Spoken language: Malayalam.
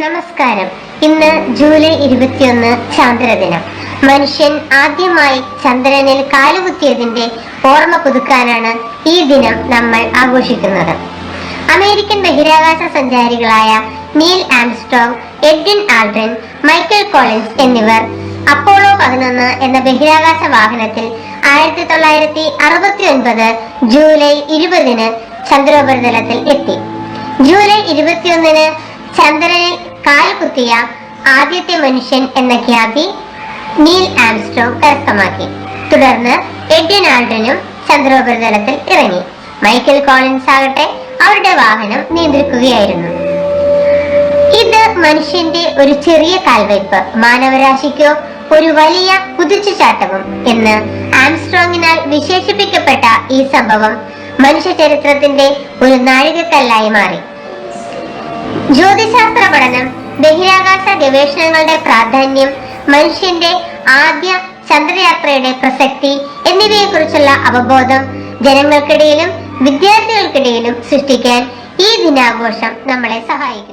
നമസ്കാരം. ഇന്ന് ജൂലൈ 21 ചാന്ദ്രദിനം. മനുഷ്യൻ ആദ്യമായി ചന്ദ്രനിൽ കാലുകുത്തിയതിന്റെ ഓർമ്മ പുതുക്കാനാണ് ഈ ദിനം നമ്മൾ ആഘോഷിക്കുന്നത്. അമേരിക്കൻ ബഹിരാകാശ സഞ്ചാരികളായ Neil Armstrong, Edwin Aldrin, Michael Collins എന്നിവർ അപ്പോളോ 11 എന്ന ബഹിരാകാശ വാഹനത്തിൽ 1969 ജൂലൈ 20 ചന്ദ്രോപരിതലത്തിൽ എത്തി. ജൂലൈ 21 ചന്ദ്രനിൽ കാലുകുത്തിയ ആദ്യത്തെ മനുഷ്യൻ എന്ന ഖ്യാതി നീൽ ആംസ്ട്രോങ് കരസ്ഥമാക്കി. തുടർന്ന് എഡ്വിൻ ആൽഡ്രിനും ചന്ദ്രോപരിതലത്തിൽ ഇറങ്ങി. മൈക്കൽ കോളിൻസ് ആകട്ടെ അവരുടെ വാഹനം നിയന്ത്രിക്കുകയായിരുന്നു. ഇത് മനുഷ്യന്റെ ഒരു ചെറിയ കാൽവയ്പ്, മാനവരാശിക്കോ ഒരു വലിയ കുതിച്ചുചാട്ടവും എന്ന് ആംസ്ട്രോങ്ങിനാൽ വിശേഷിപ്പിക്കപ്പെട്ട ഈ സംഭവം മനുഷ്യ ചരിത്രത്തിന്റെ ഒരു നാഴികക്കല്ലായി മാറി. ജ്യോതിശാസ്ത്ര പഠനം, ബഹിരാകാശ ഗവേഷണങ്ങളുടെ പ്രാധാന്യം, മനുഷ്യന്റെ ആദ്യ ചന്ദ്രയാത്രയുടെ പ്രസക്തി എന്നിവയെക്കുറിച്ചുള്ള അവബോധം ജനങ്ങൾക്കിടയിലും വിദ്യാർത്ഥികൾക്കിടയിലും സൃഷ്ടിക്കാൻ ഈ ദിനാഘോഷം നമ്മളെ സഹായിക്കും.